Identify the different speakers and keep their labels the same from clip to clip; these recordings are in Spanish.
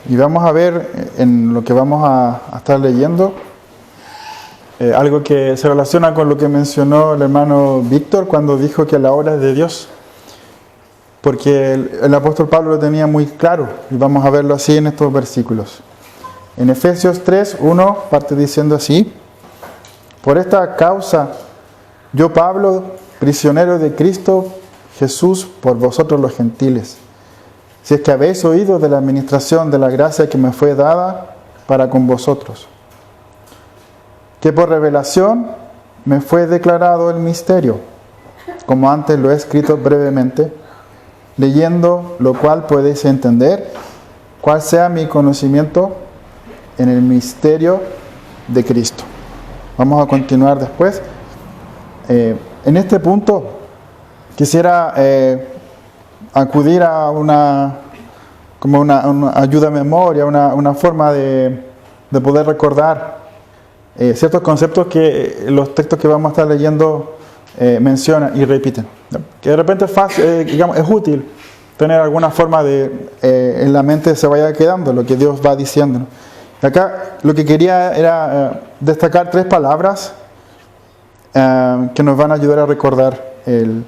Speaker 1: Y vamos a ver en lo que vamos a estar leyendo algo que se relaciona con lo que mencionó el hermano Víctor cuando dijo que la obra es de Dios. Porque el apóstol Pablo lo tenía muy claro y vamos a verlo así en estos versículos. En Efesios 3:1 parte diciendo así: por esta causa, yo Pablo, prisionero de Cristo Jesús, por vosotros los gentiles, si es que habéis oído de la administración de la gracia que me fue dada para con vosotros, que por revelación me fue declarado el misterio, como antes lo he escrito brevemente, leyendo lo cual podéis entender cuál sea mi conocimiento en el misterio de Cristo. Vamos a continuar después. En este punto quisiera acudir a una ayuda a memoria, una forma de poder recordar ciertos conceptos que los textos que vamos a estar leyendo mencionan y repiten. Que de repente es fácil, es útil tener alguna forma de en la mente se vaya quedando lo que Dios va diciendo. Acá lo que quería era destacar 3 palabras que nos van a ayudar a recordar el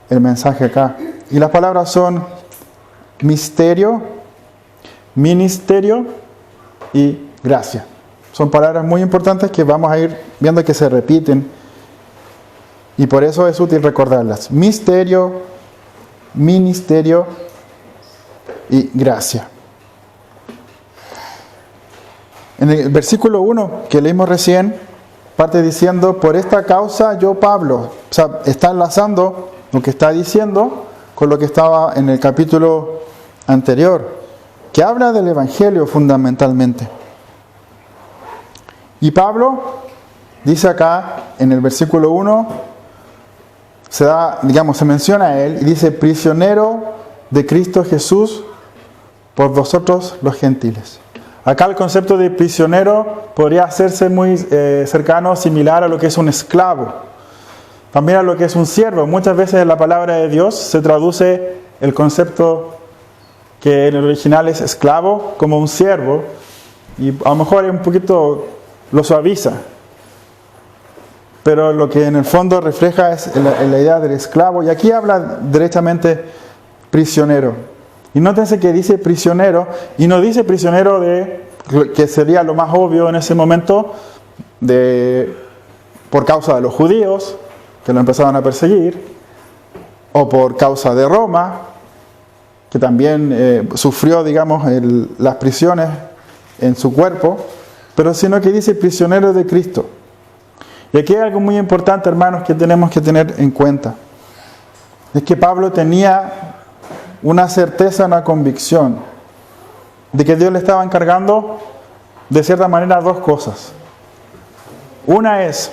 Speaker 1: mensaje acá. Y las palabras son misterio, ministerio y gracia. Son palabras muy importantes que vamos a ir viendo que se repiten y por eso es útil recordarlas. Misterio, ministerio y gracia. En el versículo 1 que leímos recién, parte diciendo, por esta causa yo Pablo. O sea, está enlazando lo que está diciendo con lo que estaba en el capítulo anterior, que habla del Evangelio fundamentalmente. Y Pablo dice acá, en el versículo 1, se menciona a él y dice, prisionero de Cristo Jesús por vosotros los gentiles. Acá el concepto de prisionero podría hacerse muy cercano, similar a lo que es un esclavo. También a lo que es un siervo. Muchas veces en la palabra de Dios se traduce el concepto que en el original es esclavo como un siervo. Y a lo mejor un poquito lo suaviza. Pero lo que en el fondo refleja es la idea del esclavo. Y aquí habla directamente prisionero. Y nótense que dice prisionero, y no dice prisionero que sería lo más obvio en ese momento, por causa de los judíos, que lo empezaban a perseguir, o por causa de Roma, que también sufrió, las prisiones en su cuerpo, pero sino que dice prisionero de Cristo. Y aquí hay algo muy importante, hermanos, que tenemos que tener en cuenta. Es que Pablo tenía una certeza, una convicción de que Dios le estaba encargando de cierta manera 2 cosas. Una es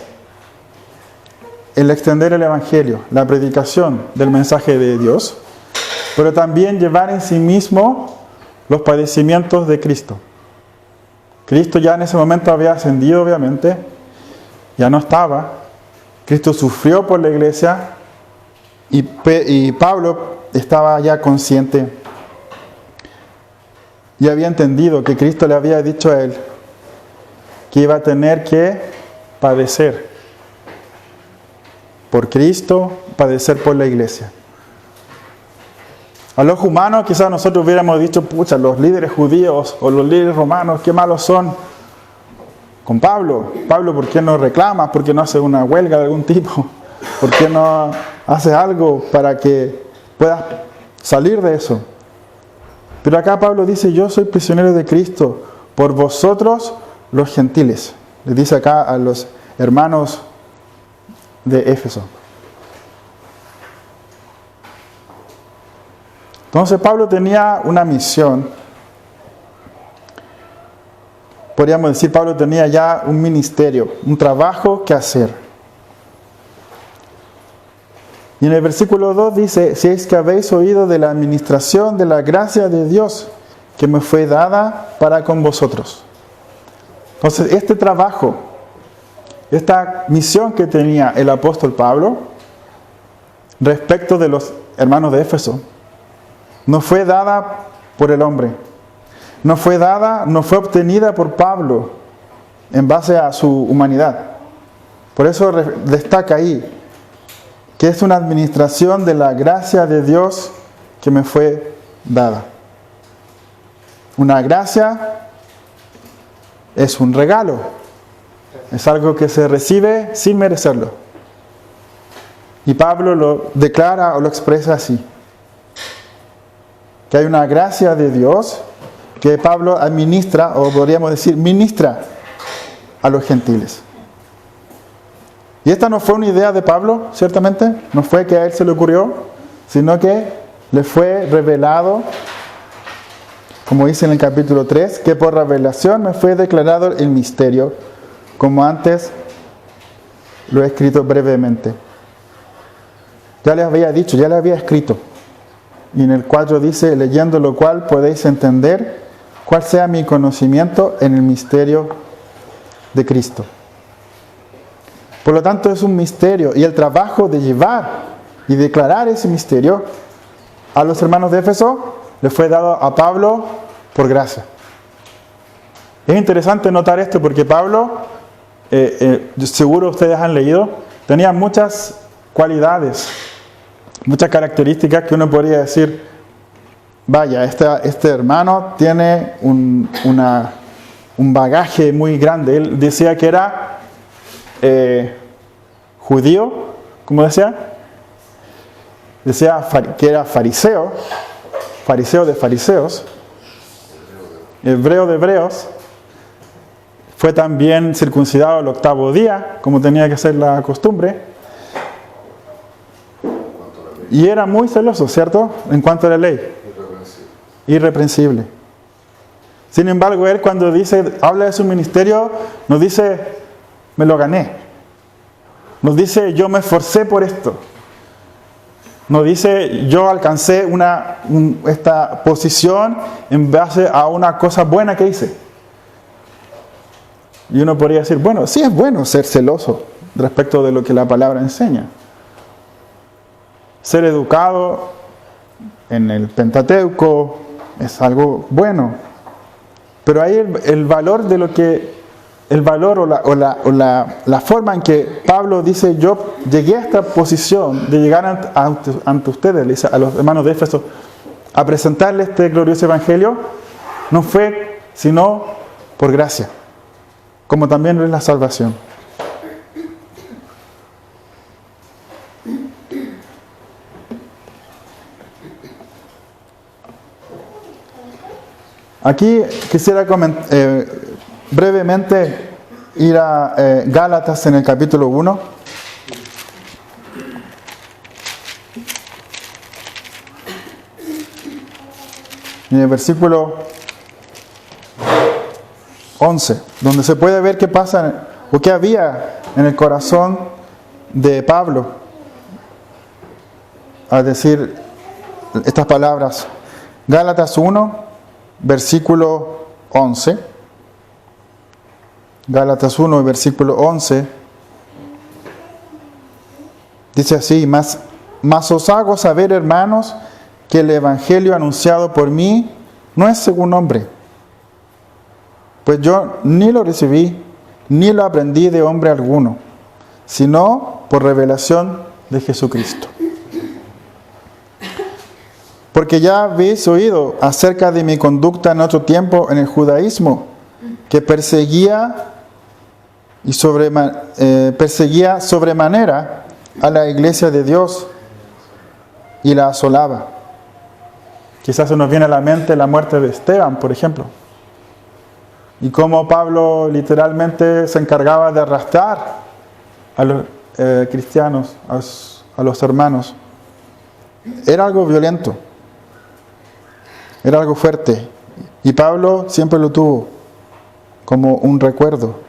Speaker 1: el extender el Evangelio, la predicación del mensaje de Dios, pero también llevar en sí mismo los padecimientos de Cristo. Cristo ya en ese momento había ascendido, obviamente, ya no estaba. Cristo sufrió por la iglesia y Pablo estaba ya consciente y había entendido que Cristo le había dicho a él que iba a tener que padecer por Cristo, padecer por la iglesia. Al ojo humano quizás nosotros hubiéramos dicho, pucha, los líderes judíos o los líderes romanos, qué malos son con Pablo. Pablo, ¿por qué no reclamas? ¿Por qué no hace una huelga de algún tipo? ¿Por qué no hace algo para que puedas salir de eso? Pero acá Pablo dice, yo soy prisionero de Cristo por vosotros los gentiles. Le dice acá a los hermanos de Éfeso. Entonces Pablo tenía una misión. Podríamos decir, Pablo tenía ya un ministerio, un trabajo que hacer. Y en el versículo 2 dice, si es que habéis oído de la administración de la gracia de Dios que me fue dada para con vosotros. Entonces, este trabajo, esta misión que tenía el apóstol Pablo respecto de los hermanos de Éfeso, no fue dada por el hombre. no fue dada, no fue obtenida por Pablo en base a su humanidad. Por eso destaca ahí que es una administración de la gracia de Dios que me fue dada. Una gracia es un regalo, es algo que se recibe sin merecerlo. Y Pablo lo declara o lo expresa así: que hay una gracia de Dios que Pablo administra, o podríamos decir ministra, a los gentiles. Y esta no fue una idea de Pablo, ciertamente, no fue que a él se le ocurrió, sino que le fue revelado, como dice en el capítulo 3, que por revelación me fue declarado el misterio, como antes lo he escrito brevemente. Ya les había dicho, ya les había escrito. Y en el 4 dice: leyendo lo cual podéis entender cuál sea mi conocimiento en el misterio de Cristo. Por lo tanto, es un misterio, y el trabajo de llevar y declarar ese misterio a los hermanos de Éfeso le fue dado a Pablo por gracia. Es interesante notar esto porque Pablo, seguro ustedes han leído, tenía muchas cualidades, muchas características que uno podría decir: vaya, este hermano tiene un bagaje muy grande. Él decía que era judío, como decía que era fariseo de fariseos, hebreo de hebreos, fue también circuncidado al 8º día, como tenía que ser la costumbre, y era muy celoso, ¿cierto?, en cuanto a la ley. Irreprensible. Sin embargo, él cuando habla de su ministerio, nos dice: me lo gané. Nos dice: yo me esforcé por esto. Nos dice: yo alcancé esta posición en base a una cosa buena que hice. Y uno podría decir: bueno, sí es bueno ser celoso respecto de lo que la palabra enseña. Ser educado en el Pentateuco es algo bueno. Pero ahí el valor de lo que... El valor o la forma en que Pablo dice: yo llegué a esta posición de llegar ante ustedes, a los hermanos de Éfeso, a presentarles este glorioso evangelio, no fue sino por gracia, como también es la salvación. Aquí quisiera brevemente ir a Gálatas en el capítulo 1. En el versículo 11, donde se puede ver qué pasa o qué había en el corazón de Pablo al decir estas palabras. Gálatas 1, versículo 11. Gálatas 1, versículo 11. Dice así: Mas os hago saber, hermanos, que el evangelio anunciado por mí no es según hombre. Pues yo ni lo recibí, ni lo aprendí de hombre alguno, sino por revelación de Jesucristo. Porque ya habéis oído acerca de mi conducta en otro tiempo en el judaísmo, que perseguía sobremanera a la iglesia de Dios y la asolaba. Quizás se nos viene a la mente la muerte de Esteban, por ejemplo. Y cómo Pablo literalmente se encargaba de arrastrar a los cristianos, a los hermanos. Era algo violento. Era algo fuerte. Y Pablo siempre lo tuvo como un recuerdo.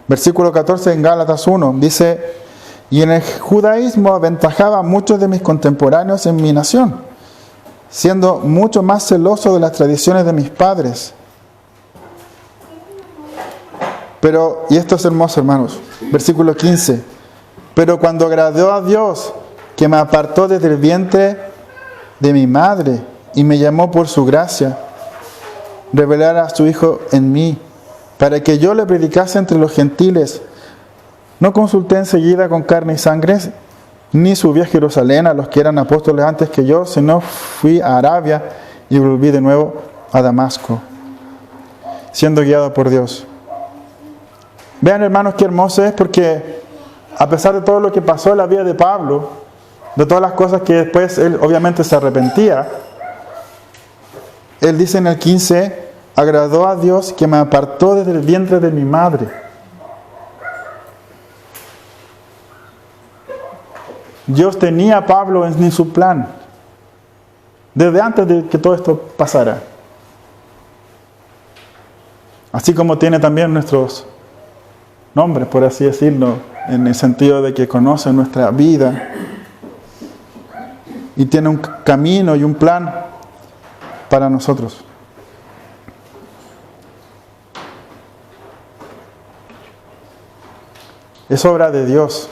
Speaker 1: Versículo 14 en Gálatas 1 dice: Y en el judaísmo aventajaba a muchos de mis contemporáneos en mi nación, siendo mucho más celoso de las tradiciones de mis padres. Pero, y esto es hermoso, hermanos, versículo 15: Pero cuando agradó a Dios, que me apartó desde el vientre de mi madre y me llamó por su gracia, revelara a su Hijo en mí, para que yo le predicase entre los gentiles. No consulté enseguida con carne y sangre, ni subí a Jerusalén a los que eran apóstoles antes que yo, sino fui a Arabia y volví de nuevo a Damasco, siendo guiado por Dios. Vean, hermanos, qué hermoso es, porque a pesar de todo lo que pasó en la vida de Pablo, de todas las cosas que después él obviamente se arrepentía, él dice en el 15, agradó a Dios que me apartó desde el vientre de mi madre. Dios tenía a Pablo en su plan, desde antes de que todo esto pasara. Así como tiene también nuestros nombres, por así decirlo, en el sentido de que conoce nuestra vida y tiene un camino y un plan para nosotros. Es obra de Dios.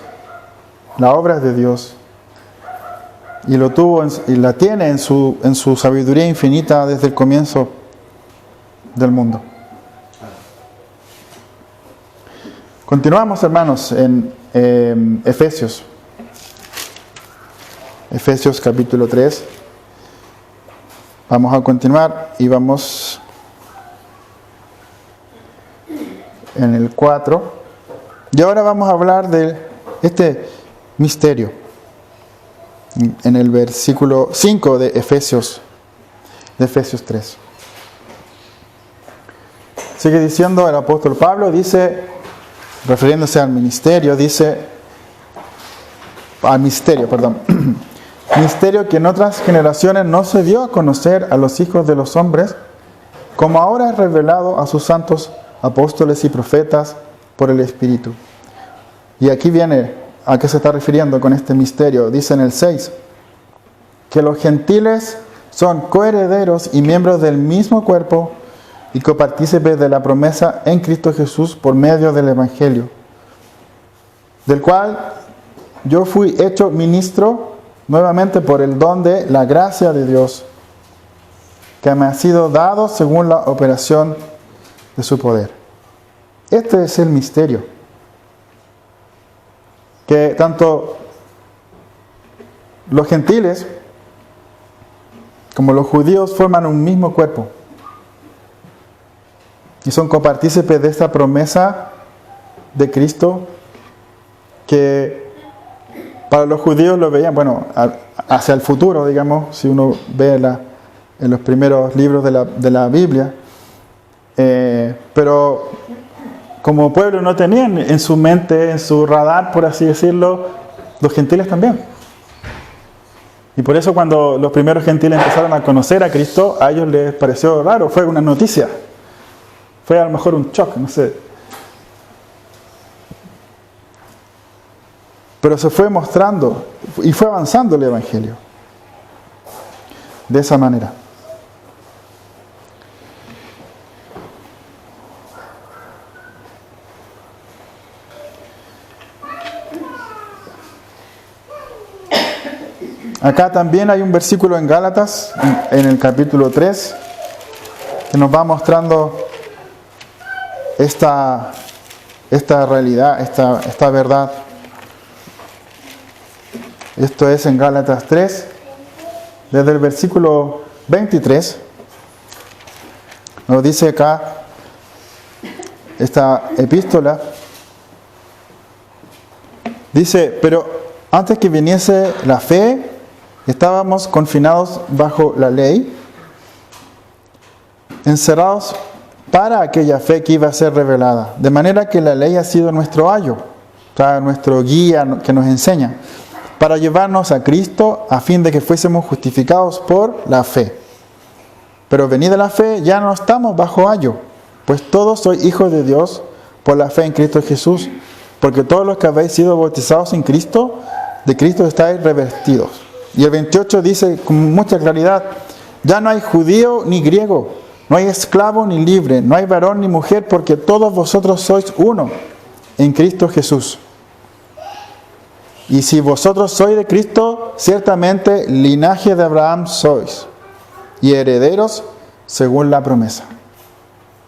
Speaker 1: La obra es de Dios. Y lo tuvo y la tiene en su sabiduría infinita desde el comienzo del mundo. Continuamos, hermanos, en Efesios. Efesios capítulo 3. Vamos a continuar y vamos en el 4. Y ahora vamos a hablar de este misterio. En el versículo 5 de Efesios 3. Sigue diciendo el apóstol Pablo, dice, refiriéndose al misterio misterio que en otras generaciones no se dio a conocer a los hijos de los hombres, como ahora es revelado a sus santos apóstoles y profetas por el Espíritu. Y aquí viene a qué se está refiriendo con este misterio. Dice en el 6, que los gentiles son coherederos y miembros del mismo cuerpo y copartícipes de la promesa en Cristo Jesús por medio del Evangelio, del cual yo fui hecho ministro nuevamente por el don de la gracia de Dios, que me ha sido dado según la operación de su poder. Este es el misterio, que tanto los gentiles como los judíos forman un mismo cuerpo y son copartícipes de esta promesa de Cristo, que para los judíos lo veían, hacia el futuro, digamos, si uno ve en los primeros libros de la Biblia, pero como pueblo no tenían en su mente, en su radar, por así decirlo, los gentiles también. Y por eso cuando los primeros gentiles empezaron a conocer a Cristo, a ellos les pareció raro, fue una noticia. Fue a lo mejor un shock, no sé. Pero se fue mostrando y fue avanzando el Evangelio de esa manera. Acá también hay un versículo en Gálatas, en el capítulo 3, que nos va mostrando esta realidad, esta verdad. Esto es en Gálatas 3, desde el versículo 23. Nos dice acá esta epístola. Dice, pero antes que viniese la fe, estábamos confinados bajo la ley, encerrados para aquella fe que iba a ser revelada. De manera que la ley ha sido nuestro ayo, o sea, nuestro guía que nos enseña, para llevarnos a Cristo a fin de que fuésemos justificados por la fe. Pero venida la fe, ya no estamos bajo ayo, pues todos sois hijos de Dios por la fe en Cristo Jesús, porque todos los que habéis sido bautizados en Cristo, de Cristo estáis revestidos. Y el 28 dice con mucha claridad, ya no hay judío ni griego, no hay esclavo ni libre, no hay varón ni mujer, porque todos vosotros sois uno en Cristo Jesús. Y si vosotros sois de Cristo, ciertamente linaje de Abraham sois, y herederos según la promesa.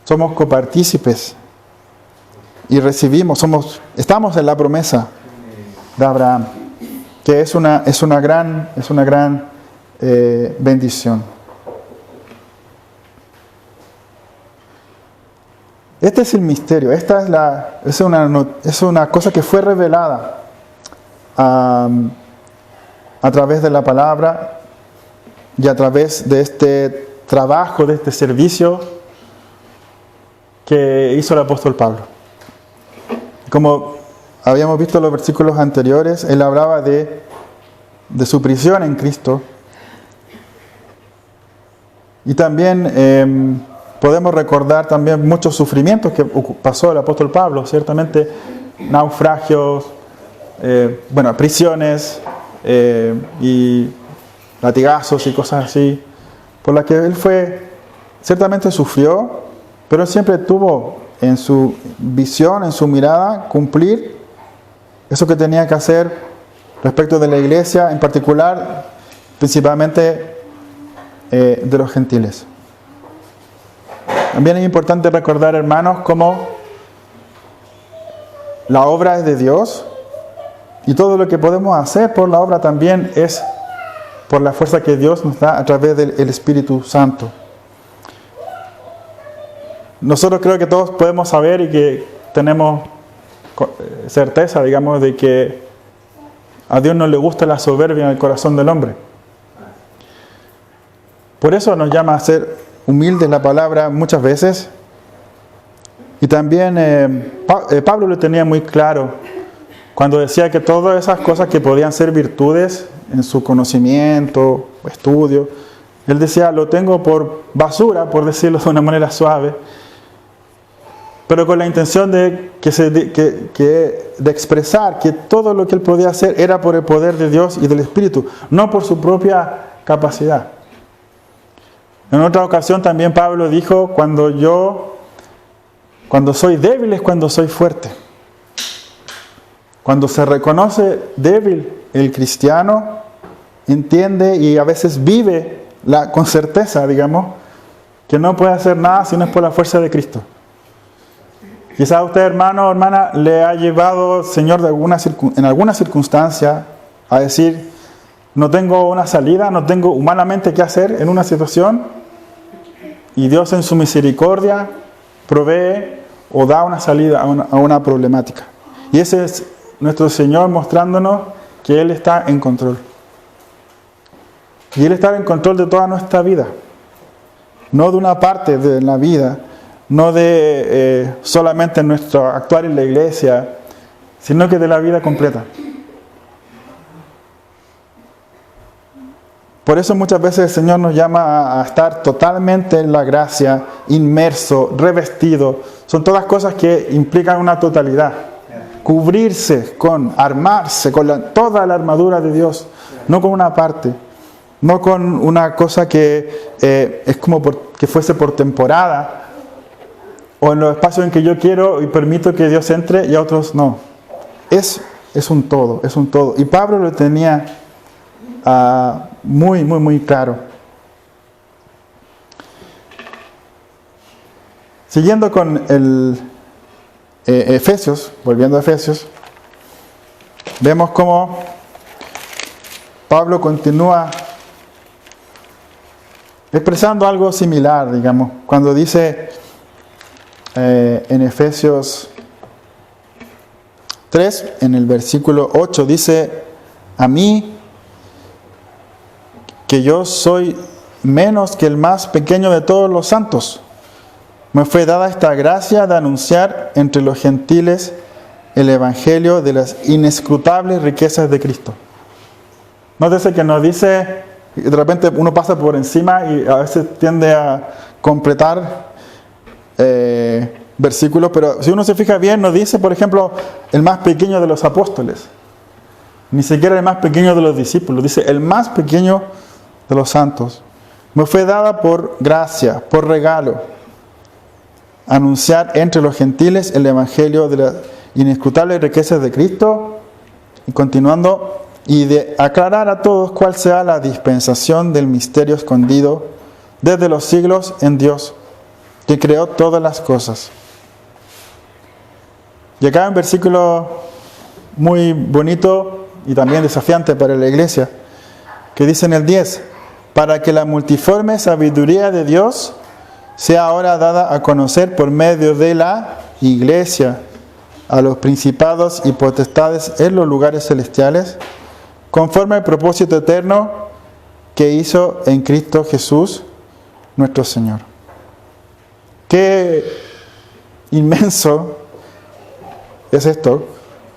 Speaker 1: somos copartícipes y recibimos, estamos en la promesa de Abraham, que es una gran bendición. Este es el misterio, esta es una cosa que fue revelada a través de la palabra y a través de este trabajo, de este servicio que hizo el apóstol Pablo. Como habíamos visto en los versículos anteriores, él hablaba de su prisión en Cristo. Y también podemos recordar también muchos sufrimientos que pasó el apóstol Pablo, ciertamente naufragios, prisiones y latigazos y cosas así, por las que él ciertamente sufrió, pero él siempre tuvo en su visión, en su mirada, cumplir eso que tenía que hacer respecto de la iglesia, en particular, principalmente de los gentiles. También es importante recordar, hermanos, cómo la obra es de Dios y todo lo que podemos hacer por la obra también es por la fuerza que Dios nos da a través del Espíritu Santo. Nosotros creo que todos podemos saber y que tenemos certeza, digamos, de que a Dios no le gusta la soberbia en el corazón del hombre. Por eso nos llama a ser humildes la palabra muchas veces. Y también Pablo lo tenía muy claro cuando decía que todas esas cosas que podían ser virtudes en su conocimiento, estudio, él decía, lo tengo por basura, por decirlo de una manera suave, pero con la intención de expresar que todo lo que él podía hacer era por el poder de Dios y del Espíritu, no por su propia capacidad. En otra ocasión también Pablo dijo, cuando soy débil es cuando soy fuerte. Cuando se reconoce débil, el cristiano entiende y a veces vive con certeza, digamos, que no puede hacer nada si no es por la fuerza de Cristo. Quizás usted, hermano o hermana, le ha llevado, Señor, en alguna circunstancia a decir, no tengo una salida, no tengo humanamente qué hacer en una situación, y Dios en su misericordia provee o da una salida a una problemática. Y ese es nuestro Señor mostrándonos que Él está en control. Y Él está en control de toda nuestra vida. No de una parte de la vida, no de solamente nuestro actuar en la iglesia, sino que de la vida completa. Por eso muchas veces el Señor nos llama a estar totalmente en la gracia, inmerso, revestido. Son todas cosas que implican una totalidad. Cubrirse armarse con toda la armadura de Dios, no con una parte, no con una cosa que es como que fuese por temporada, o en los espacios en que yo quiero y permito que Dios entre y a otros no. Es un todo, es un todo. Y Pablo lo tenía muy, muy, muy claro. Siguiendo con Efesios, volviendo a Efesios, vemos cómo Pablo continúa expresando algo similar, digamos, cuando dice en Efesios 3, en el versículo 8, dice, a mí, que yo soy menos que el más pequeño de todos los santos, me fue dada esta gracia de anunciar entre los gentiles el evangelio de las inescrutables riquezas de Cristo. Nótese que nos dice, de repente uno pasa por encima y a veces tiende a completar versículos, pero si uno se fija bien, nos dice, por ejemplo, el más pequeño de los apóstoles, ni siquiera el más pequeño de los discípulos, dice el más pequeño de los santos. Me fue dada por gracia, por regalo, anunciar entre los gentiles el evangelio de las inescrutables riquezas de Cristo, y continuando, y de aclarar a todos cuál sea la dispensación del misterio escondido desde los siglos en Dios, que creó todas las cosas. Y acá hay un versículo muy bonito y también desafiante para la iglesia, que dice en el 10, para que la multiforme sabiduría de Dios sea ahora dada a conocer por medio de la iglesia a los principados y potestades en los lugares celestiales, conforme al propósito eterno que hizo en Cristo Jesús, nuestro Señor. Qué inmenso es esto.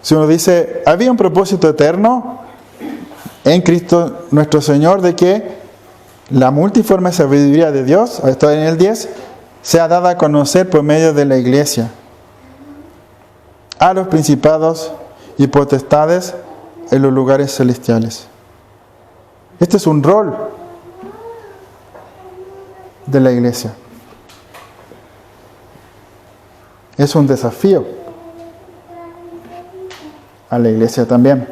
Speaker 1: Si uno dice, había un propósito eterno en Cristo nuestro Señor de que la multiforme sabiduría de Dios, está en el 10, sea dada a conocer por medio de la iglesia a los principados y potestades en los lugares celestiales. Este es un rol de la iglesia. Es un desafío a la iglesia también.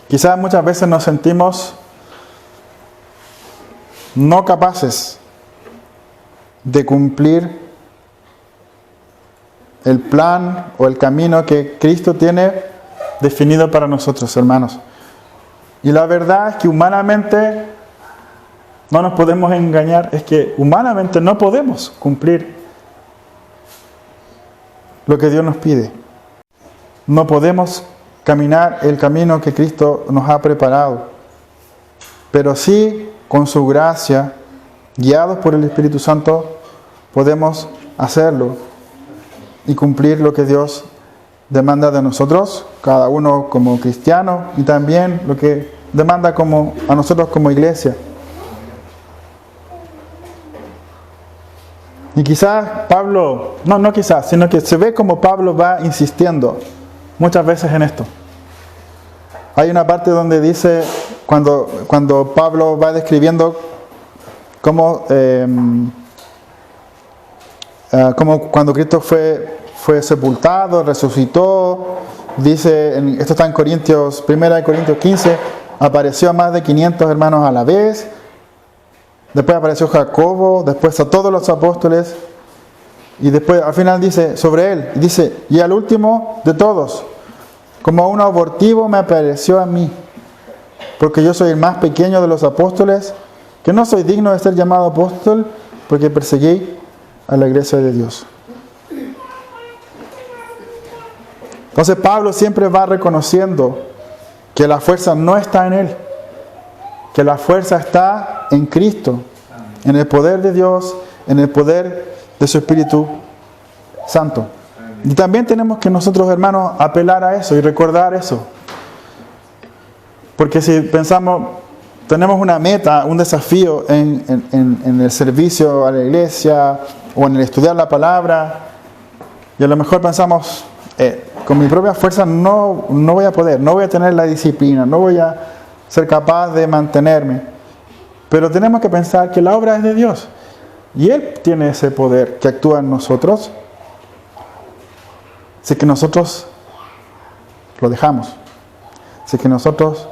Speaker 1: Quizás muchas veces nos sentimos no capaces de cumplir el plan o el camino que Cristo tiene definido para nosotros, hermanos. Y la verdad es que humanamente, no nos podemos engañar, es que humanamente no podemos cumplir lo que Dios nos pide. No podemos caminar el camino que Cristo nos ha preparado. Pero sí, con su gracia, guiados por el Espíritu Santo, podemos hacerlo y cumplir lo que Dios demanda de nosotros, cada uno como cristiano, y también lo que demanda a nosotros como iglesia. Y quizás Pablo, no quizás, sino que se ve como Pablo va insistiendo muchas veces en esto. Hay una parte donde dice, cuando Pablo va describiendo cómo cuando Cristo fue sepultado, resucitó, dice, esto está en Corintios, 1 Corintios 15, apareció a más de 500 hermanos a la vez, después apareció Jacobo, después a todos los apóstoles, y después al final dice sobre él, dice, y al último de todos, como un abortivo me apareció a mí, porque yo soy el más pequeño de los apóstoles, que no soy digno de ser llamado apóstol, porque perseguí a la iglesia de Dios. Entonces Pablo siempre va reconociendo que la fuerza no está en él, que la fuerza está en Cristo, en el poder de Dios, en el poder de su Espíritu Santo. Y también tenemos que nosotros, hermanos, apelar a eso y recordar eso. Porque si pensamos, tenemos una meta, un desafío en el servicio a la iglesia o en el estudiar la palabra, y a lo mejor pensamos, con mi propia fuerza no voy a poder, no voy a tener la disciplina, no voy a ser capaz de mantenerme. Pero tenemos que pensar que la obra es de Dios. Y Él tiene ese poder que actúa en nosotros. Si es que nosotros lo dejamos, si es que nosotros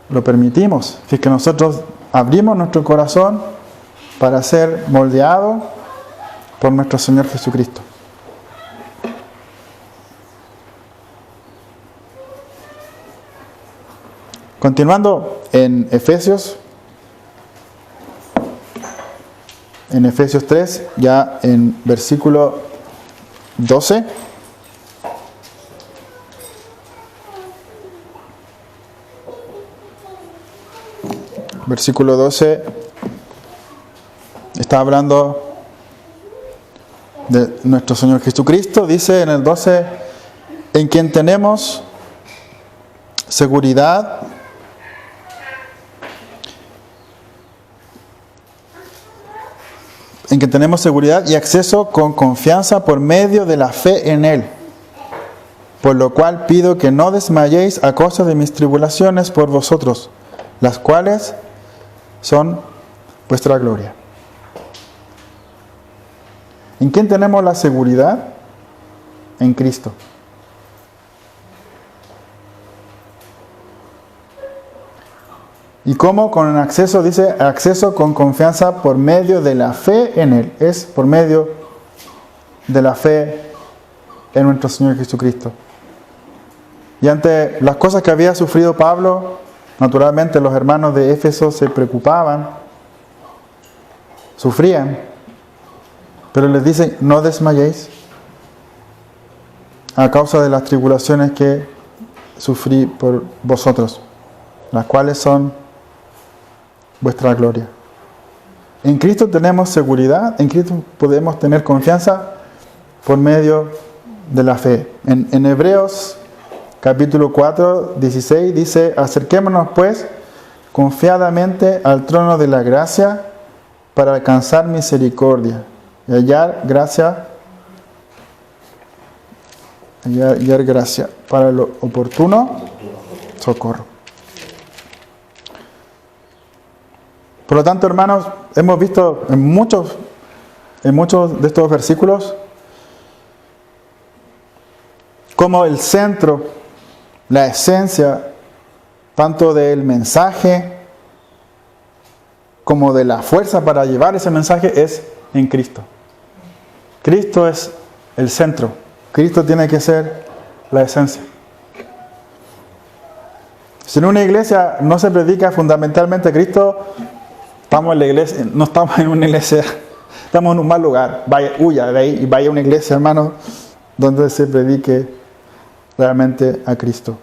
Speaker 1: lo permitimos, si es que nosotros abrimos nuestro corazón para ser moldeado por nuestro Señor Jesucristo. Continuando en Efesios 3, ya en versículo 12. Versículo 12 está hablando de nuestro Señor Jesucristo. Dice en el 12, en quien tenemos seguridad y acceso con confianza por medio de la fe en Él. Por lo cual pido que no desmayéis a causa de mis tribulaciones por vosotros, las cuales son vuestra gloria. ¿En quién tenemos la seguridad? En Cristo. ¿Y cómo? Con acceso, dice, acceso con confianza por medio de la fe en Él. Es por medio de la fe en nuestro Señor Jesucristo. Y ante las cosas que había sufrido Pablo, naturalmente los hermanos de Éfeso se preocupaban, sufrían, pero les dice, no desmayéis a causa de las tribulaciones que sufrí por vosotros, las cuales son vuestra gloria. En Cristo tenemos seguridad, en Cristo podemos tener confianza por medio de la fe. En Hebreos capítulo 4, 16 dice, acerquémonos pues confiadamente al trono de la gracia para alcanzar misericordia y hallar gracia para lo oportuno socorro. Por lo tanto, hermanos, hemos visto en muchos de estos versículos cómo el centro, la esencia, tanto del mensaje como de la fuerza para llevar ese mensaje es en Cristo. Cristo es el centro. Cristo tiene que ser la esencia. Si en una iglesia no se predica fundamentalmente Cristo, estamos en la iglesia, no estamos en una iglesia, estamos en un mal lugar. Huya de ahí y vaya a una iglesia, hermano, donde se predique realmente a Cristo.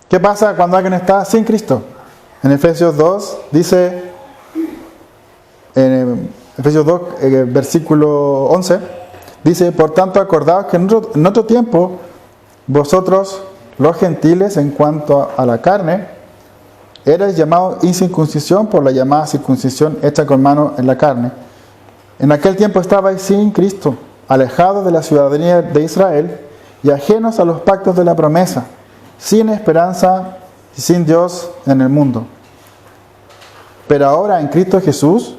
Speaker 1: ¿Qué pasa cuando alguien está sin Cristo? En Efesios 2 dice, en Efesios 2, versículo 11, dice, por tanto acordaos que en otro tiempo vosotros, los gentiles, en cuanto a la carne, erais llamados incircuncisión por la llamada circuncisión hecha con mano en la carne. En aquel tiempo estabais sin Cristo, alejados de la ciudadanía de Israel y ajenos a los pactos de la promesa, sin esperanza y sin Dios en el mundo. Pero ahora en Cristo Jesús,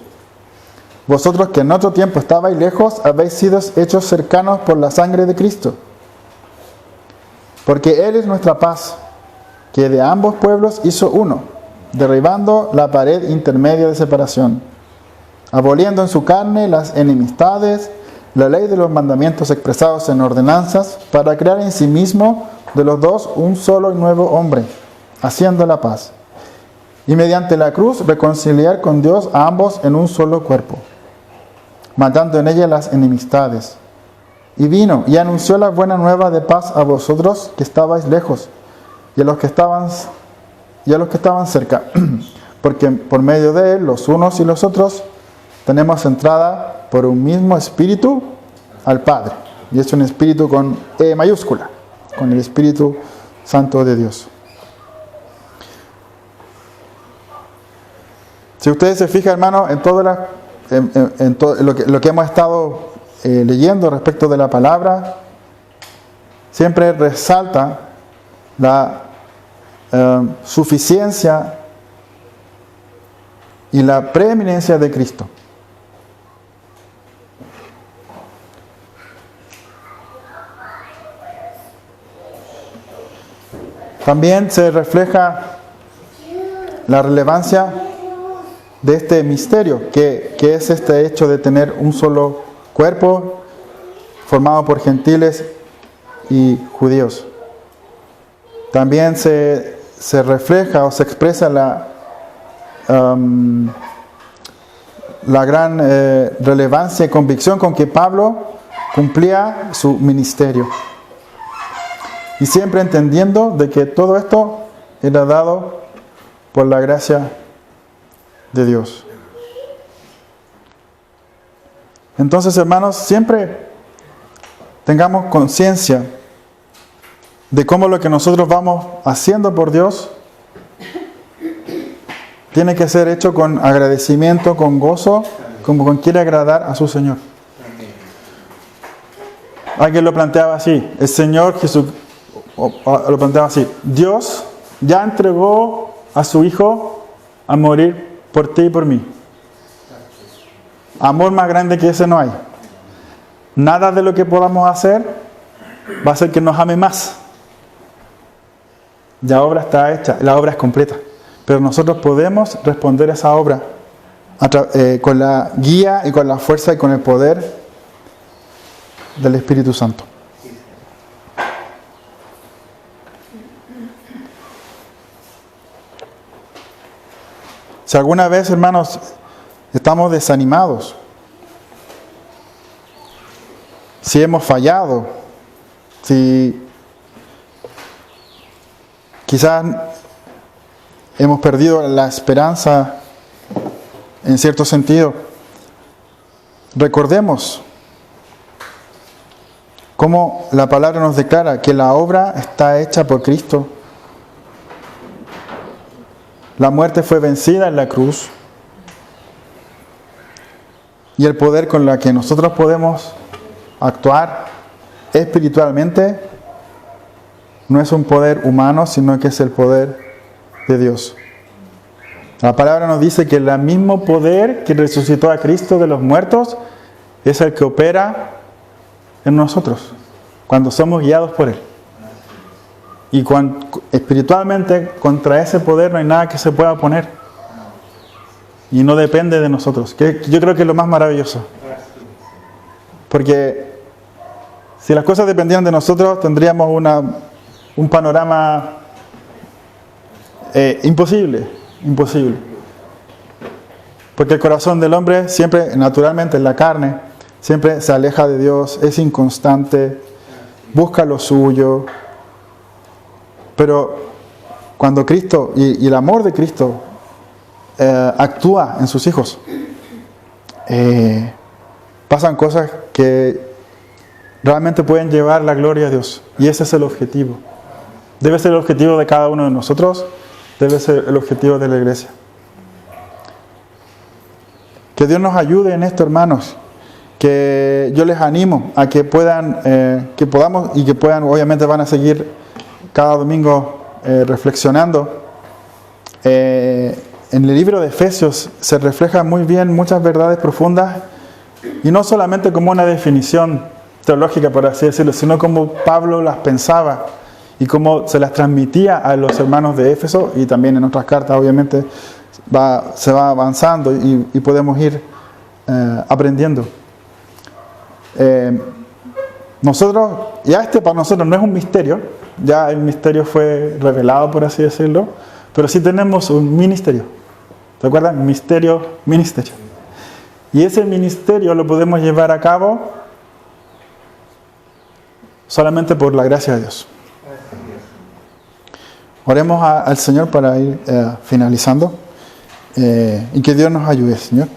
Speaker 1: vosotros que en otro tiempo estabais lejos, habéis sido hechos cercanos por la sangre de Cristo. Porque Él es nuestra paz, que de ambos pueblos hizo uno, derribando la pared intermedia de separación, aboliendo en su carne las enemistades, la ley de los mandamientos expresados en ordenanzas, para crear en sí mismo de los dos un solo y nuevo hombre, haciendo la paz. Y mediante la cruz reconciliar con Dios a ambos en un solo cuerpo, matando en ella las enemistades. Y vino y anunció la buena nueva de paz a vosotros que estabais lejos y a los que estaban cerca, porque por medio de él los unos y los otros tenemos entrada por un mismo espíritu al Padre. Y es un espíritu con E mayúscula, con el Espíritu Santo de Dios. Si ustedes se fijan, hermano, en todo lo que hemos estado leyendo respecto de la palabra, siempre resalta la suficiencia y la preeminencia de Cristo. También se refleja la relevancia de este misterio, que es este hecho de tener un solo cuerpo formado por gentiles y judíos. También se refleja o se expresa la gran relevancia y convicción con que Pablo cumplía su ministerio. Y siempre entendiendo de que todo esto era dado por la gracia de Dios. Entonces, hermanos, siempre tengamos conciencia de cómo lo que nosotros vamos haciendo por Dios tiene que ser hecho con agradecimiento, con gozo, como quien quiere agradar a su Señor. Alguien lo planteaba así, el Señor Jesús lo planteaba así: Dios ya entregó a su Hijo a morir por ti y por mí. Amor más grande que ese no hay. Nada de lo que podamos hacer va a hacer que nos ame más. La obra está hecha, la obra es completa. Pero nosotros podemos responder a esa obra con la guía y con la fuerza y con el poder del Espíritu Santo. Si alguna vez, hermanos, estamos desanimados, si hemos fallado, si quizás hemos perdido la esperanza en cierto sentido, recordemos cómo la palabra nos declara que la obra está hecha por Cristo. La muerte fue vencida en la cruz. Y el poder con el que nosotros podemos actuar espiritualmente no es un poder humano, sino que es el poder de Dios. La palabra nos dice que el mismo poder que resucitó a Cristo de los muertos es el que opera en nosotros, cuando somos guiados por Él. Y espiritualmente contra ese poder no hay nada que se pueda oponer. Y no depende de nosotros. Que yo creo que es lo más maravilloso. Porque si las cosas dependieran de nosotros, tendríamos un panorama imposible. Porque el corazón del hombre siempre, naturalmente en la carne, siempre se aleja de Dios, es inconstante, busca lo suyo. Pero cuando Cristo y el amor de Cristo actúa en sus hijos, pasan cosas que realmente pueden llevar la gloria a Dios. Y ese es el objetivo. Debe ser el objetivo de cada uno de nosotros, debe ser el objetivo de la iglesia. Que Dios nos ayude en esto, hermanos. Que yo les animo a que puedan, obviamente van a seguir cada domingo reflexionando. En el libro de Efesios se reflejan muy bien muchas verdades profundas, y no solamente como una definición teológica, por así decirlo, sino como Pablo las pensaba y cómo se las transmitía a los hermanos de Éfeso, y también en otras cartas obviamente se va avanzando y podemos ir aprendiendo. Nosotros, ya para nosotros no es un misterio, ya el misterio fue revelado, por así decirlo, pero sí tenemos un ministerio. ¿Se acuerdan? Ministerio. Y ese ministerio lo podemos llevar a cabo solamente por la gracia de Dios. Oremos al Señor para ir finalizando, y que Dios nos ayude, Señor.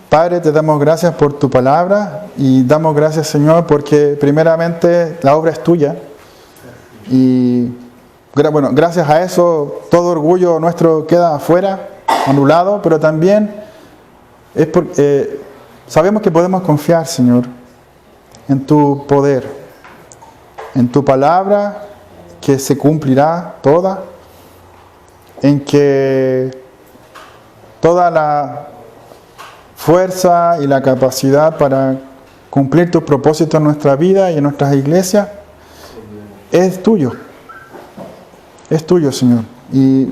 Speaker 1: Padre, te damos gracias por tu palabra, y damos gracias, Señor, porque primeramente la obra es tuya. Y bueno, gracias a eso todo orgullo nuestro queda afuera, anulado, pero también es porque sabemos que podemos confiar, Señor, en tu poder, en tu palabra que se cumplirá toda, en que toda la fuerza y la capacidad para cumplir tus propósitos en nuestra vida y en nuestras iglesias es tuyo. Es tuyo, Señor. Y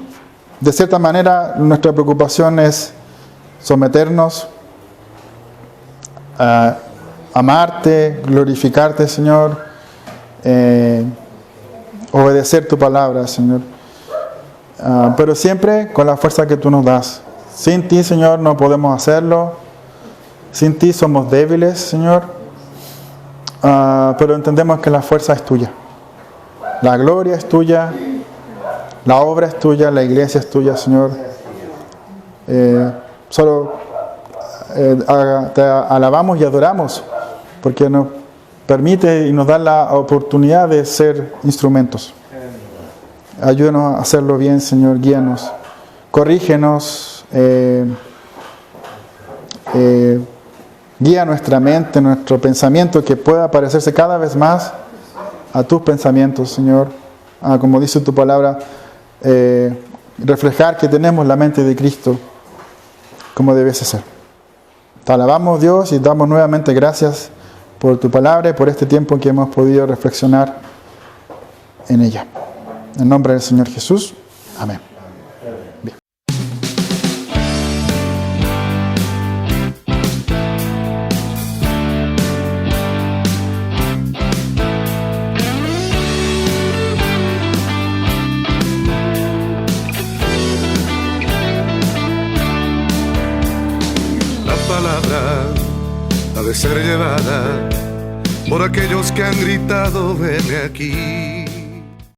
Speaker 1: de cierta manera nuestra preocupación es someternos a amarte, glorificarte, Señor, obedecer tu palabra, Señor. Pero siempre con la fuerza que tú nos das. Sin ti, Señor, no podemos hacerlo. Sin ti somos débiles, Señor. Pero entendemos que la fuerza es tuya. La gloria es tuya. La obra es tuya. La iglesia es tuya, Señor. Solo te alabamos y adoramos, porque nos permite y nos da la oportunidad de ser instrumentos. Ayúdanos a hacerlo bien, Señor. Guíanos. Corrígenos. Guía nuestra mente, nuestro pensamiento, que pueda parecerse cada vez más a tus pensamientos, Señor. Como dice tu palabra, reflejar que tenemos la mente de Cristo como debiese ser. Te alabamos, Dios, y damos nuevamente gracias por tu palabra y por este tiempo en que hemos podido reflexionar en ella. En nombre del Señor Jesús. Amén. Bien.
Speaker 2: La palabra ha de ser llevada por aquellos que han gritado, veme aquí.